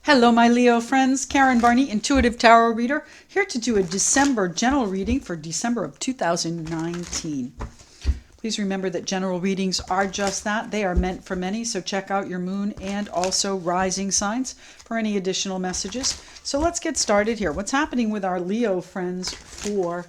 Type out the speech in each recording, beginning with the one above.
Hello, my Leo friends. Karen Barney, Intuitive Tarot Reader, here to do a December general reading for December of 2019. Please remember that general readings are just that. They are meant for many, so check out your moon and also rising signs for any additional messages. So let's get started here. What's happening with our Leo friends for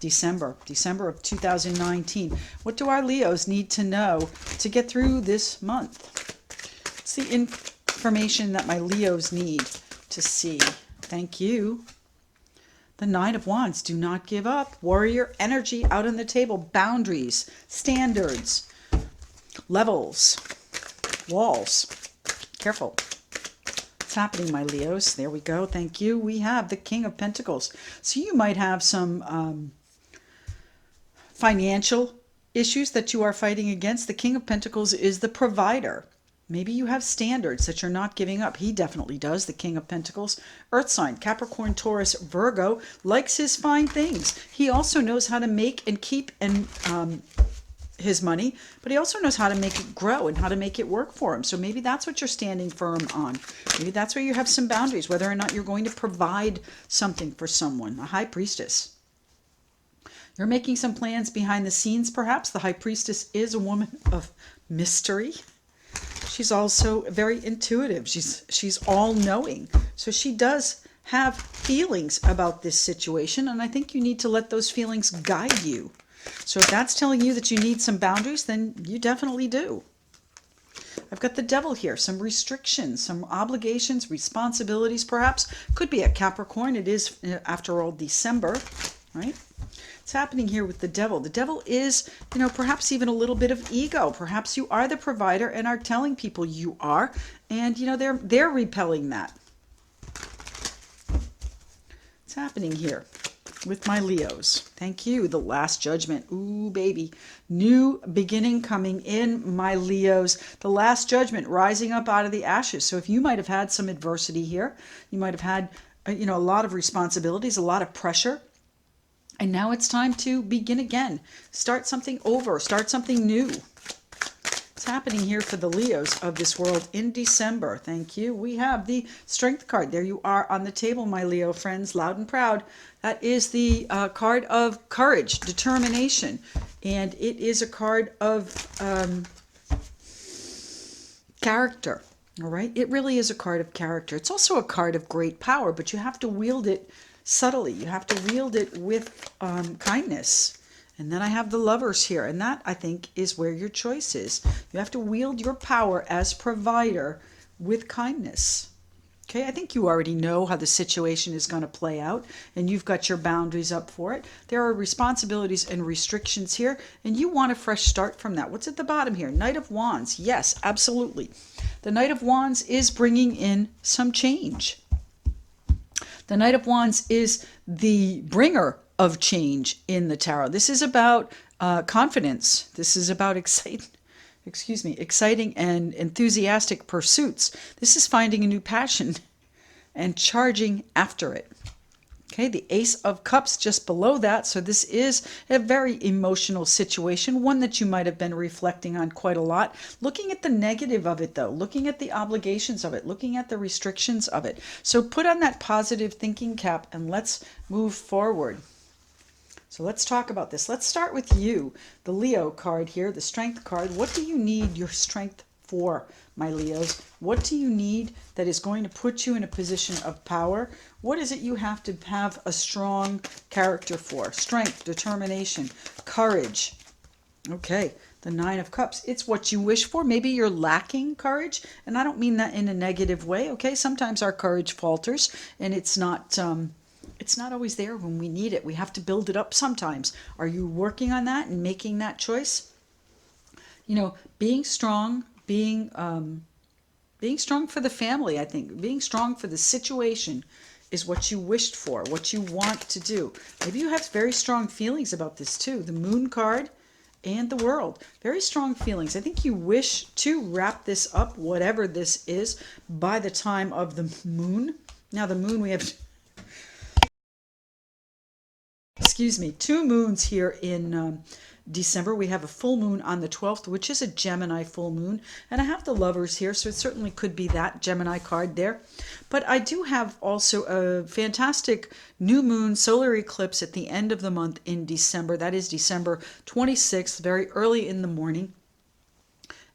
December of 2019? What do our Leos need to know to get through this month? It's the information that my Leos need to see. Thank you. The Nine of Wands. Do not give up. Warrior energy out on the table. Boundaries, standards, levels, walls. Careful. What's happening, my Leos? There we go. Thank you. We have the King of Pentacles. So you might have some financial issues that you are fighting against. The King of Pentacles is the provider. Maybe you have standards that you're not giving up. He definitely does, the King of Pentacles. Earth sign, Capricorn, Taurus, Virgo, likes his fine things. He also knows how to make and keep his money, but he also knows how to make it grow and how to make it work for him. So maybe that's what you're standing firm on. Maybe that's where you have some boundaries, whether or not you're going to provide something for someone. A High Priestess. You're making some plans behind the scenes, perhaps. The High Priestess is a woman of mystery. She's also very intuitive. She's all-knowing. So she does have feelings about this situation, and I think you need to let those feelings guide you. So if that's telling you that you need some boundaries, then you definitely do. I've got the Devil here, some restrictions, some obligations, responsibilities perhaps. Could be a Capricorn. It is, after all, December, right? What's happening here with the Devil? The Devil is, perhaps even a little bit of ego. Perhaps you are the provider and are telling people you are, and they're repelling that. What's happening here with my Leos? Thank you. The Last Judgment. Ooh, baby. New beginning coming in, my Leos. The Last Judgment, rising up out of the ashes. So if you might have had some adversity here, you might have had, a lot of responsibilities, a lot of pressure. And now it's time to begin again. Start something over. Start something new. What's happening here for the Leos of this world in December? Thank you. We have the Strength card. There you are on the table, my Leo friends, loud and proud. That is the card of courage, determination. And it is a card of character. All right? It really is a card of character. It's also a card of great power, but you have to wield it subtly. You have to wield it with kindness. And then I have the Lovers here, and that, I think, is where your choice is. You have to wield your power as provider with kindness. Okay, I think you already know how the situation is going to play out, and you've got your boundaries up for it. There are responsibilities and restrictions here, and you want a fresh start from that. What's at the bottom here? Knight of Wands. Yes, absolutely. The Knight of Wands is bringing in some change. The Knight of Wands is the bringer of change in the tarot. This is about confidence. This is about exciting and enthusiastic pursuits. This is finding a new passion and charging after it. Okay, the Ace of Cups just below that. So this is a very emotional situation, one that you might have been reflecting on quite a lot. Looking at the negative of it, though, looking at the obligations of it, looking at the restrictions of it. So put on that positive thinking cap and let's move forward. So let's talk about this. Let's start with you, the Leo card here, the Strength card. What do you need your strength for, my Leos? What do you need that is going to put you in a position of power? What is it you have to have a strong character for? Strength, determination, courage. Okay, the Nine of Cups. It's what you wish for. Maybe you're lacking courage, and I don't mean that in a negative way, okay? Sometimes our courage falters, and it's not always there when we need it. We have to build it up sometimes. Are you working on that and making that choice? Being strong, being strong for the family, I think. Being strong for the situation is what you wished for, what you want to do. Maybe you have very strong feelings about this too. The Moon card and the World. Very strong feelings. I think you wish to wrap this up, whatever this is, by the time of the Moon. Now the Moon, we have... two moons here in December. We have a full moon on the 12th, which is a Gemini full moon. And I have the Lovers here, so it certainly could be that Gemini card there. But I do have also a fantastic new moon solar eclipse at the end of the month in December. That is December 26th, very early in the morning.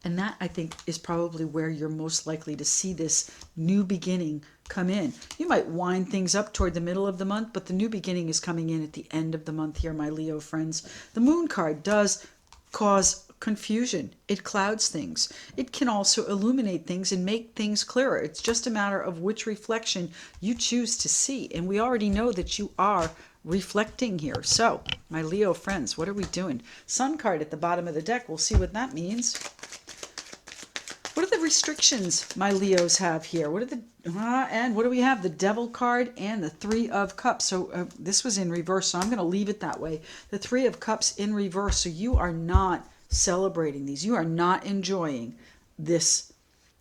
And that, I think, is probably where you're most likely to see this new beginning come in. You might wind things up toward the middle of the month, but the new beginning is coming in at the end of the month here, my Leo friends. The moon card does cause confusion. It clouds things. It can also illuminate things and make things clearer. It's just a matter of which reflection you choose to see. And we already know that you are reflecting here. So, my Leo friends, what are we doing? Sun card at the bottom of the deck. We'll see what that means. What are the restrictions my Leos have here? What are the and what do we have? The Devil card and the Three of Cups. So this was in reverse, so I'm going to leave it that way. The Three of Cups in reverse. So you are not celebrating these. You are not enjoying this.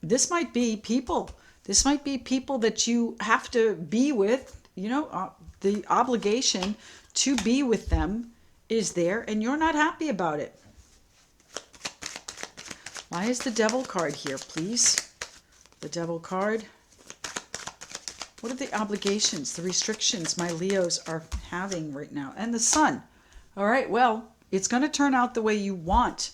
This might be people. This might be people that you have to be with. You know, the obligation to be with them is there, and you're not happy about it. Why is the Devil card here, please? The Devil card. What are the obligations, the restrictions my Leos are having right now? And the Sun. All right, well, it's going to turn out the way you want,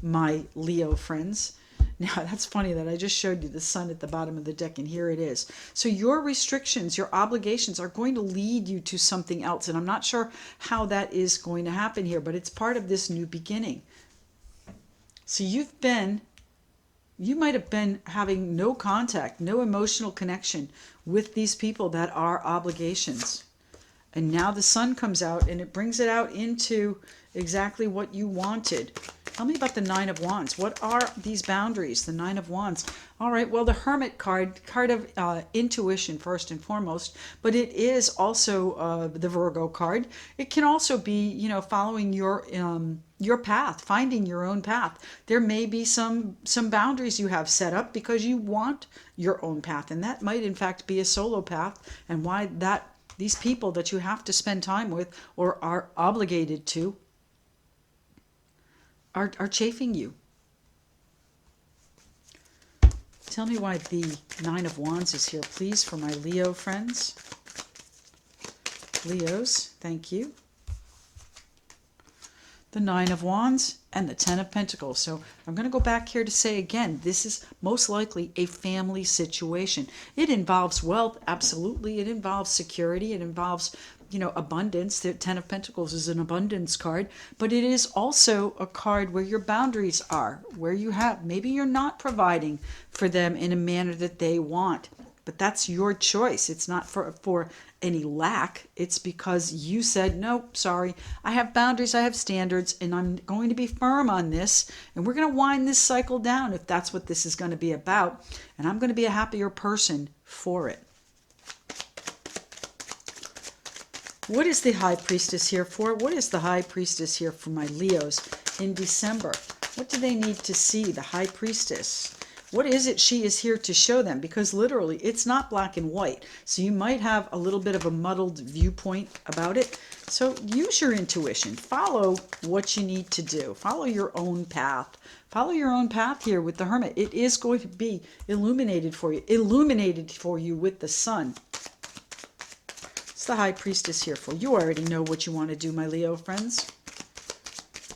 my Leo friends. Now, that's funny that I just showed you the Sun at the bottom of the deck, and here it is. So your restrictions, your obligations are going to lead you to something else, and I'm not sure how that is going to happen here, but it's part of this new beginning. So you might have been having no contact, no emotional connection with these people that are obligations. And now the Sun comes out and it brings it out into exactly what you wanted. Tell me about the Nine of Wands. What are these boundaries? The Nine of Wands. All right, well, the Hermit card of intuition first and foremost, but it is also the Virgo card. It can also be, you know, following your path, finding your own path. There may be some boundaries you have set up because you want your own path, and that might in fact be a solo path, and why that these people that you have to spend time with or are obligated to are chafing you. Tell me why the Nine of Wands is here, please, for my Leo friends. Leos, thank you. The Nine of Wands and the Ten of Pentacles. So I'm going to go back here to say again, this is most likely a family situation. It involves wealth, absolutely. It involves security. It involves, you know, abundance. The Ten of Pentacles is an abundance card, but it is also a card where your boundaries are, where you have, maybe you're not providing for them in a manner that they want, but that's your choice. It's not for any lack. It's because you said, no, sorry, I have boundaries, I have standards, and I'm going to be firm on this, and we're going to wind this cycle down if that's what this is going to be about, and I'm going to be a happier person for it. What is the High Priestess here for? What is the High Priestess here for my Leos in December? What do they need to see, the High Priestess? What is it she is here to show them? Because literally, it's not black and white. So you might have a little bit of a muddled viewpoint about it. So use your intuition. Follow what you need to do. Follow your own path. Follow your own path here with the Hermit. It is going to be illuminated for you. Illuminated for you with the Sun. It's the High Priestess here for you. You already know what you want to do, my Leo friends.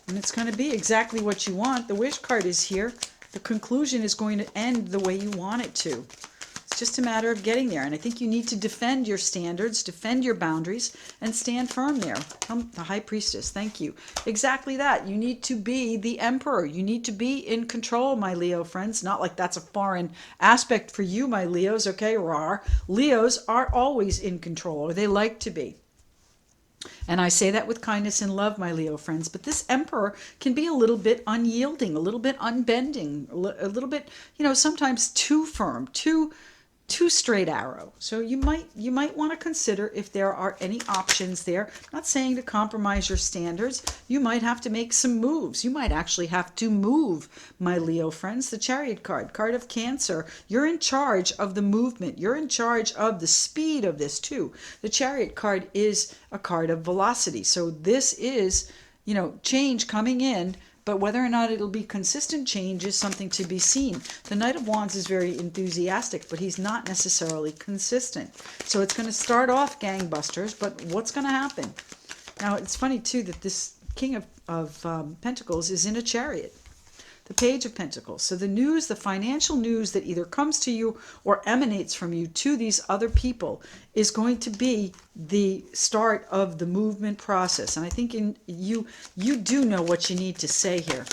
And it's going to be exactly what you want. The Wish card is here. The conclusion is going to end the way you want it to. It's just a matter of getting there. And I think you need to defend your standards, defend your boundaries, and stand firm there. The High Priestess, thank you. Exactly that. You need to be the Emperor. You need to be in control, my Leo friends. Not like that's a foreign aspect for you, my Leos, okay? Rawr. Leos are always in control, or they like to be. And I say that with kindness and love, my Leo friends, but this Emperor can be a little bit unyielding, a little bit unbending, a little bit, you know, sometimes too firm, too straight arrow. So you might want to consider if there are any options there. I'm not saying to compromise your standards. You might have to make some moves. You might actually have to move, my Leo friends. The Chariot card of Cancer. You're in charge of the movement. You're in charge of the speed of this too. The Chariot card is a card of velocity. So this is change coming in, but whether or not it'll be consistent change is something to be seen. The Knight of Wands is very enthusiastic, but he's not necessarily consistent. So it's going to start off gangbusters, but what's going to happen? Now, it's funny, too, that this King of Pentacles is in a Chariot. The Page of Pentacles. So the news, the financial news that either comes to you or emanates from you to these other people is going to be the start of the movement process. And I think you do know what you need to say here.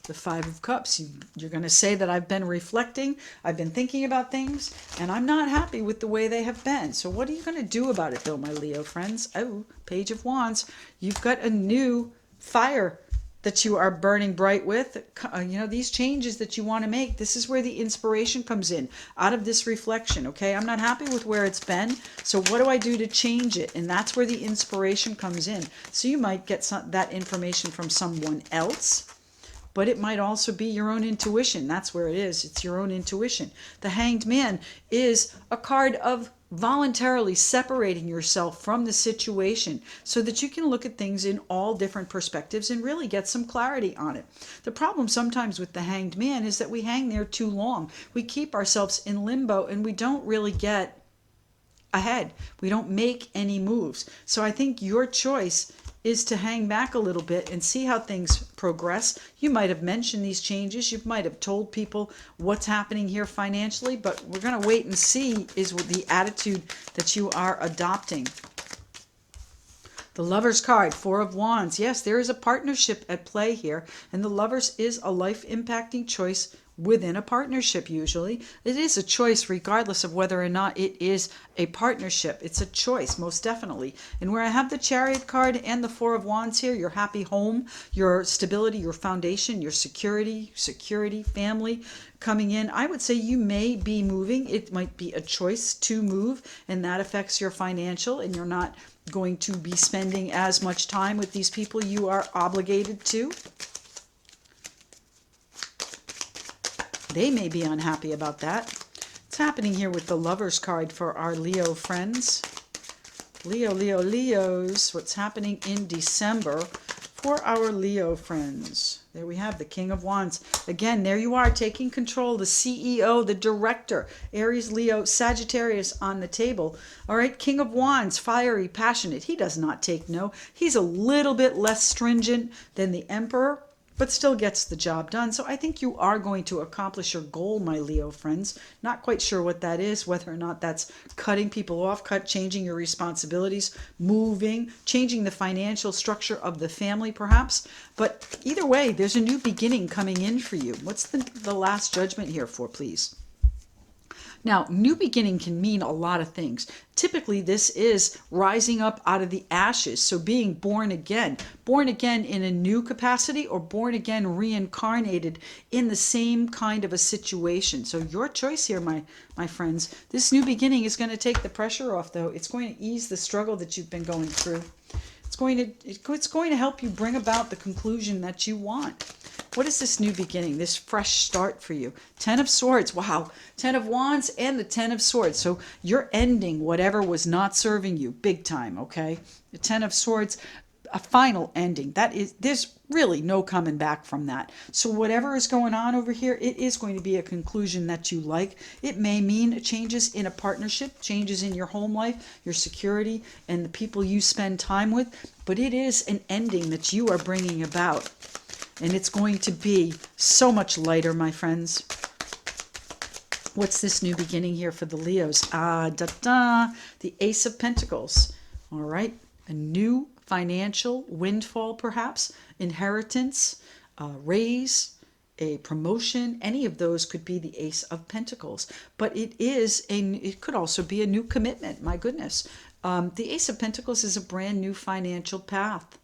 The Five of Cups. You're going to say that I've been reflecting, I've been thinking about things, and I'm not happy with the way they have been. So what are you going to do about it, though, my Leo friends? Oh, Page of Wands. You've got a new fire that you are burning bright with. These changes that you want to make. This is where the inspiration comes in, out of this reflection, okay? I'm not happy with where it's been, so what do I do to change it? And that's where the inspiration comes in. So you might get that information from someone else, but it might also be your own intuition. That's where it is. It's your own intuition. The Hanged Man is a card of voluntarily separating yourself from the situation so that you can look at things in all different perspectives and really get some clarity on it. The problem sometimes with the Hanged Man is that we hang there too long. We keep ourselves in limbo and we don't really get ahead. We don't make any moves. So I think your choice is to hang back a little bit and see how things progress. You might have mentioned these changes. You might have told people what's happening here financially, but we're going to wait and see is the attitude that you are adopting. The Lovers card, Four of Wands. Yes, there is a partnership at play here, and the Lovers is a life-impacting choice within a partnership usually. It is a choice regardless of whether or not it is a partnership. It's a choice, most definitely. And where I have the Chariot card and the Four of Wands here, your happy home, your stability, your foundation, your security, family coming in, I would say you may be moving. It might be a choice to move, and that affects your financial, and you're not going to be spending as much time with these people you are obligated to. They may be unhappy about that. What's happening here with the Lovers card for our Leo friends? Leos. What's happening in December for our Leo friends? There we have the King of Wands. Again, there you are, taking control, the CEO, the director, Aries, Leo, Sagittarius on the table. All right, King of Wands, fiery, passionate. He does not take no. He's a little bit less stringent than the Emperor, but still gets the job done. So I think you are going to accomplish your goal, my Leo friends. Not quite sure what that is, whether or not that's cutting people off, changing your responsibilities, moving, changing the financial structure of the family perhaps. But either way, there's a new beginning coming in for you. What's the last judgment here for, please? Now, new beginning can mean a lot of things. Typically, this is rising up out of the ashes, so being born again in a new capacity, or born again reincarnated in the same kind of a situation. So your choice here, my friends. This new beginning is going to take the pressure off, though. It's going to ease the struggle that you've been going through. It's going to help you bring about the conclusion that you want. What is this new beginning, this fresh start for you? Ten of Swords, wow. 10 of Wands and the 10 of Swords. So you're ending whatever was not serving you, big time, okay? The 10 of Swords, a final ending. There's really no coming back from that. So whatever is going on over here, it is going to be a conclusion that you like. It may mean changes in a partnership, changes in your home life, your security, and the people you spend time with, but it is an ending that you are bringing about. And it's going to be so much lighter, my friends. What's this new beginning here for the Leos? The Ace of Pentacles. All right. A new financial windfall, perhaps. Inheritance, raise, a promotion. Any of those could be the Ace of Pentacles. But it could also be a new commitment. My goodness. The Ace of Pentacles is a brand new financial path.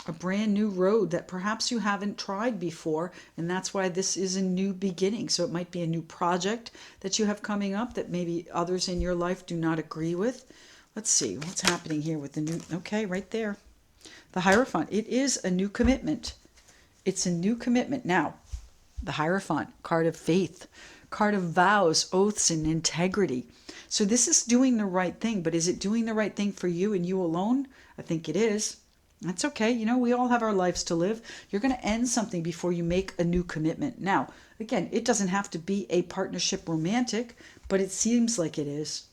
A brand new road that perhaps you haven't tried before, and that's why this is a new beginning. So it might be a new project that you have coming up that maybe others in your life do not agree with. Let's see what's happening here with the new, okay, right there. The Hierophant, it is a new commitment. It's a new commitment. Now, the Hierophant, card of faith, card of vows, oaths, and integrity. So this is doing the right thing, but is it doing the right thing for you and you alone? I think it is. That's okay. You know, we all have our lives to live. You're going to end something before you make a new commitment. Now, again, it doesn't have to be a partnership romantic, but it seems like it is,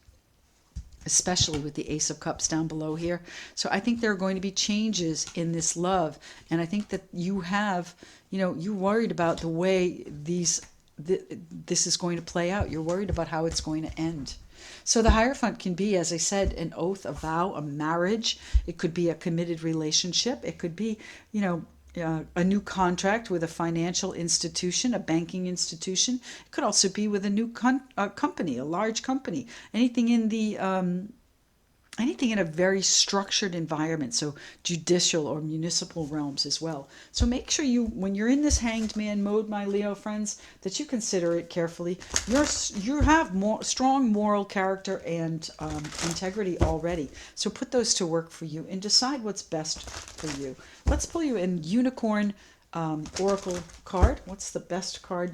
especially with the Ace of Cups down below here. So I think there are going to be changes in this love. And I think that you have, you know, you're worried about the way this is going to play out. You're worried about how it's going to end. So the Hierophant can be, as I said, an oath, a vow, a marriage. It could be a committed relationship. It could be, you know, a new contract with a financial institution, a banking institution. It could also be with a new company, a large company. Anything in the anything in a very structured environment, so judicial or municipal realms as well. So make sure you, when you're in this hanged man mode, my Leo friends, that you consider it carefully. You have strong moral character and integrity already. So put those to work for you and decide what's best for you. Let's pull you in Unicorn Oracle card. What's the best card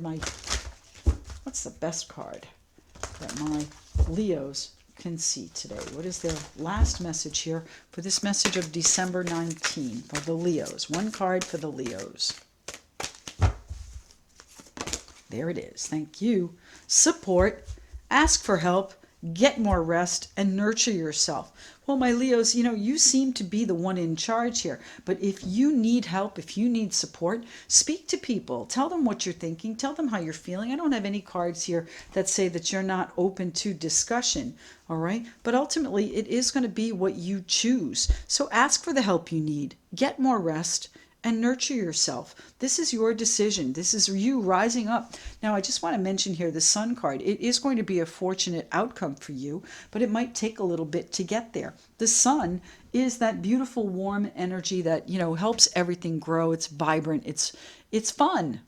that my Leos can see today? What is their last message here for this message of December 19 for the Leos? One card for the Leos. There it is. Thank you. Support, ask for help, get more rest, and nurture yourself. Well, my Leos, you know, you seem to be the one in charge here. But if you need help, if you need support, speak to people. Tell them what you're thinking. Tell them how you're feeling. I don't have any cards here that say that you're not open to discussion, all right? But ultimately, it is going to be what you choose. So ask for the help you need. Get more rest and nurture yourself. This is your decision. This is you rising up. Now, I just want to mention here the Sun card. It is going to be a fortunate outcome for you, but it might take a little bit to get there. The Sun is that beautiful, warm energy that, you know, helps everything grow. It's vibrant. It's fun.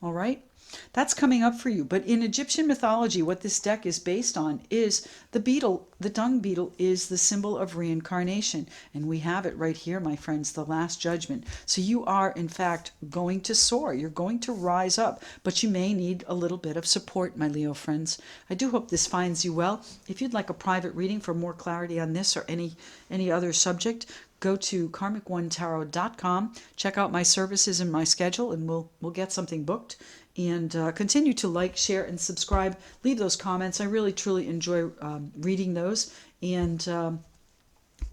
All right? That's coming up for you. But in Egyptian mythology, what this deck is based on is the beetle. The dung beetle is the symbol of reincarnation. And we have it right here, my friends, the Last Judgment. So you are, in fact, going to soar. You're going to rise up. But you may need a little bit of support, my Leo friends. I do hope this finds you well. If you'd like a private reading for more clarity on this or any other subject, go to karmic1tarot.com. Check out my services and my schedule, and we'll get something booked. And continue to like, share, and subscribe. Leave those comments. I really, truly enjoy reading those. And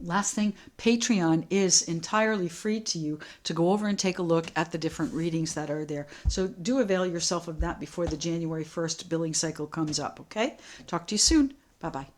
last thing, Patreon is entirely free to you to go over and take a look at the different readings that are there. So do avail yourself of that before the January 1st billing cycle comes up, okay? Talk to you soon. Bye-bye.